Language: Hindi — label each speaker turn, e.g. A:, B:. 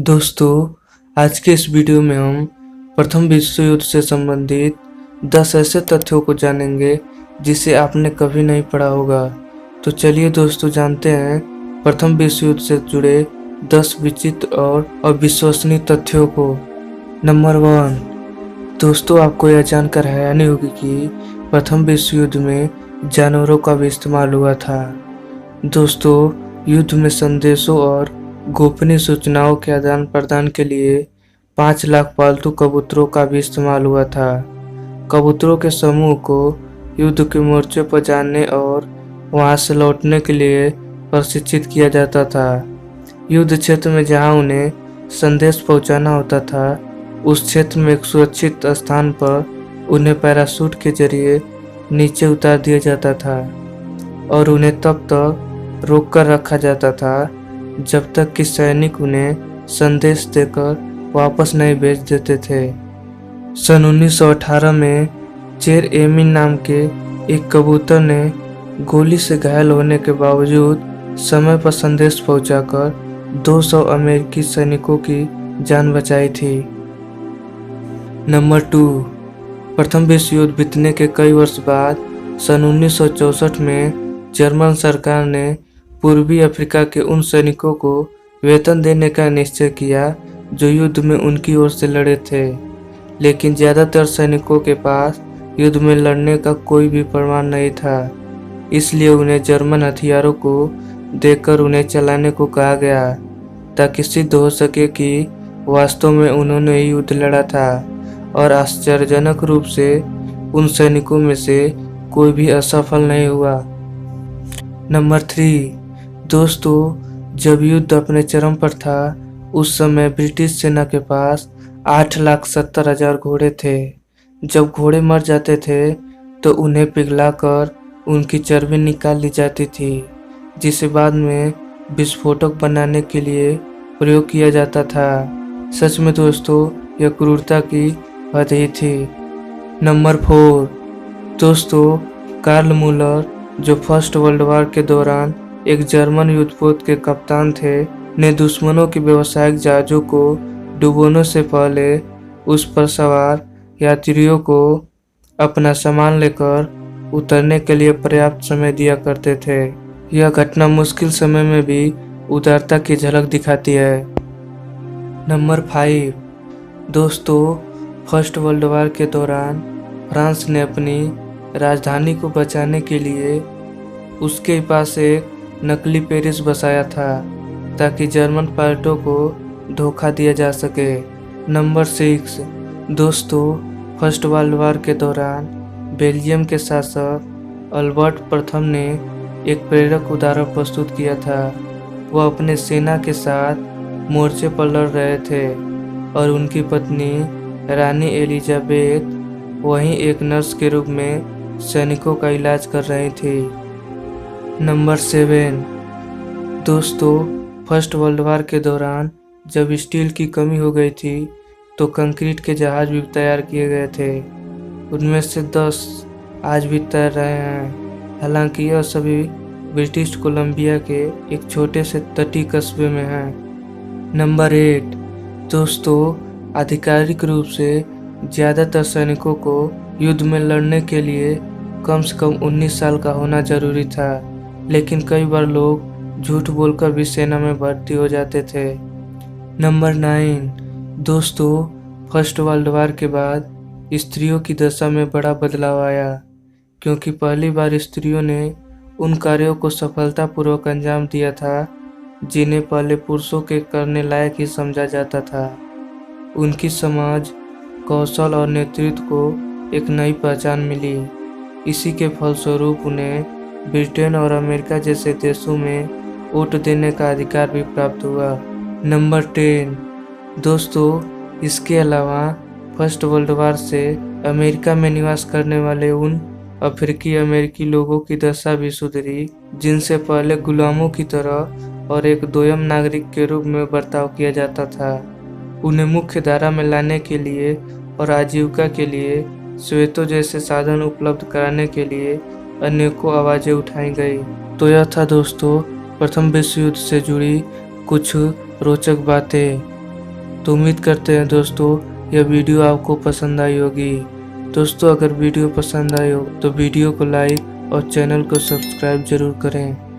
A: दोस्तों, आज के इस वीडियो में हम प्रथम विश्व युद्ध से संबंधित 10 ऐसे तथ्यों को जानेंगे जिसे आपने कभी नहीं पढ़ा होगा। तो चलिए दोस्तों, जानते हैं प्रथम विश्व युद्ध से जुड़े 10 विचित्र और अविश्वसनीय तथ्यों को। नंबर 1। दोस्तों, आपको यह जानकर हैरानी होगी कि प्रथम विश्व युद्ध में जानवरों का भी इस्तेमाल हुआ था। दोस्तों, युद्ध में संदेशों और गोपनीय सूचनाओं के आदान प्रदान के लिए 5 लाख पालतू कबूतरों का भी इस्तेमाल हुआ था। कबूतरों के समूह को युद्ध के मोर्चे पर जाने और वहां से लौटने के लिए प्रशिक्षित किया जाता था। युद्ध क्षेत्र में जहां उन्हें संदेश पहुंचाना होता था, उस क्षेत्र में एक सुरक्षित स्थान पर उन्हें पैराशूट के जरिए नीचे उतार दिया जाता था और उन्हें तब तक रोक कर रखा जाता था जब तक कि सैनिक उन्हें संदेश देकर वापस नहीं भेज देते थे। सन 1918 में चेर एमिन नाम के एक कबूतर ने गोली से घायल होने के बावजूद समय पर संदेश पहुंचाकर 200 अमेरिकी सैनिकों की जान बचाई थी। नंबर 2। प्रथम विश्व युद्ध बीतने के कई वर्ष बाद सन 1964 में जर्मन सरकार ने पूर्वी अफ्रीका के उन सैनिकों को वेतन देने का निश्चय किया जो युद्ध में उनकी ओर से लड़े थे, लेकिन ज़्यादातर सैनिकों के पास युद्ध में लड़ने का कोई भी प्रमाण नहीं था। इसलिए उन्हें जर्मन हथियारों को देकर उन्हें चलाने को कहा गया ताकि सिद्ध हो सके कि वास्तव में उन्होंने युद्ध लड़ा था। और आश्चर्यजनक रूप से उन सैनिकों में से कोई भी असफल नहीं हुआ। नंबर 3। दोस्तों, जब युद्ध अपने चरम पर था, उस समय ब्रिटिश सेना के पास 8,70,000 घोड़े थे। जब घोड़े मर जाते थे तो उन्हें पिघलाकर उनकी चर्बी निकाल ली जाती थी, जिसे बाद में विस्फोटक बनाने के लिए प्रयोग किया जाता था। सच में दोस्तों, यह क्रूरता की हद ही थी। नंबर 4। दोस्तों, कार्ल मूलर, जो फर्स्ट वर्ल्ड वॉर के दौरान एक जर्मन युद्धपोत के कप्तान थे, ने दुश्मनों के व्यावसायिक जहाजों को डुबोने से पहले उस पर सवार यात्रियों को अपना सामान लेकर उतरने के लिए पर्याप्त समय दिया करते थे। यह घटना मुश्किल समय में भी उदारता की झलक दिखाती है। नंबर 5। दोस्तों, फर्स्ट वर्ल्ड वॉर के दौरान फ्रांस ने अपनी राजधानी को बचाने के लिए उसके पास एक नकली पेरिस बसाया था ताकि जर्मन पायलटों को धोखा दिया जा सके। नंबर 6। दोस्तों, फर्स्ट वर्ल्ड वॉर के दौरान बेल्जियम के शासक अल्बर्ट प्रथम ने एक प्रेरक उदाहरण प्रस्तुत किया था। वह अपने सेना के साथ मोर्चे पर लड़ रहे थे और उनकी पत्नी रानी एलिजाबेथ वहीं एक नर्स के रूप में सैनिकों का इलाज कर रही थी। नंबर 7। दोस्तों, फर्स्ट वर्ल्ड वॉर के दौरान जब स्टील की कमी हो गई थी तो कंक्रीट के जहाज भी तैयार किए गए थे। उनमें से 10 आज भी तैर रहे हैं, हालांकि यह सभी ब्रिटिश कोलंबिया के एक छोटे से तटीय कस्बे में हैं। नंबर 8। दोस्तों, आधिकारिक रूप से ज़्यादातर सैनिकों को युद्ध में लड़ने के लिए कम से कम 19 साल का होना जरूरी था, लेकिन कई बार लोग झूठ बोलकर भी सेना में भर्ती हो जाते थे। नंबर 9। दोस्तों, फर्स्ट वर्ल्ड वॉर के बाद स्त्रियों की दशा में बड़ा बदलाव आया, क्योंकि पहली बार स्त्रियों ने उन कार्यों को सफलतापूर्वक अंजाम दिया था जिन्हें पहले पुरुषों के करने लायक ही समझा जाता था। उनकी समझ, कौशल और नेतृत्व को एक नई पहचान मिली। इसी के फलस्वरूप उन्हें ब्रिटेन और अमेरिका जैसे देशों में वोट देने का अधिकार भी प्राप्त हुआ। नंबर 10। दोस्तों, इसके अलावा फर्स्ट वर्ल्ड वॉर से अमेरिका में निवास करने वाले उन अफ्रीकी अमेरिकी लोगों की दशा भी सुधरी जिनसे पहले गुलामों की तरह और एक दोयम नागरिक के रूप में बर्ताव किया जाता था। उन्हें मुख्य धारा में लाने के लिए और आजीविका के लिए स्वेतों जैसे साधन उपलब्ध कराने के लिए अनेकों आवाज़ें उठाई गई। तो यह था दोस्तों प्रथम विश्व युद्ध से जुड़ी कुछ रोचक बातें। तो उम्मीद करते हैं दोस्तों यह वीडियो आपको पसंद आई होगी। दोस्तों अगर वीडियो पसंद आई हो तो वीडियो को लाइक और चैनल को सब्सक्राइब जरूर करें।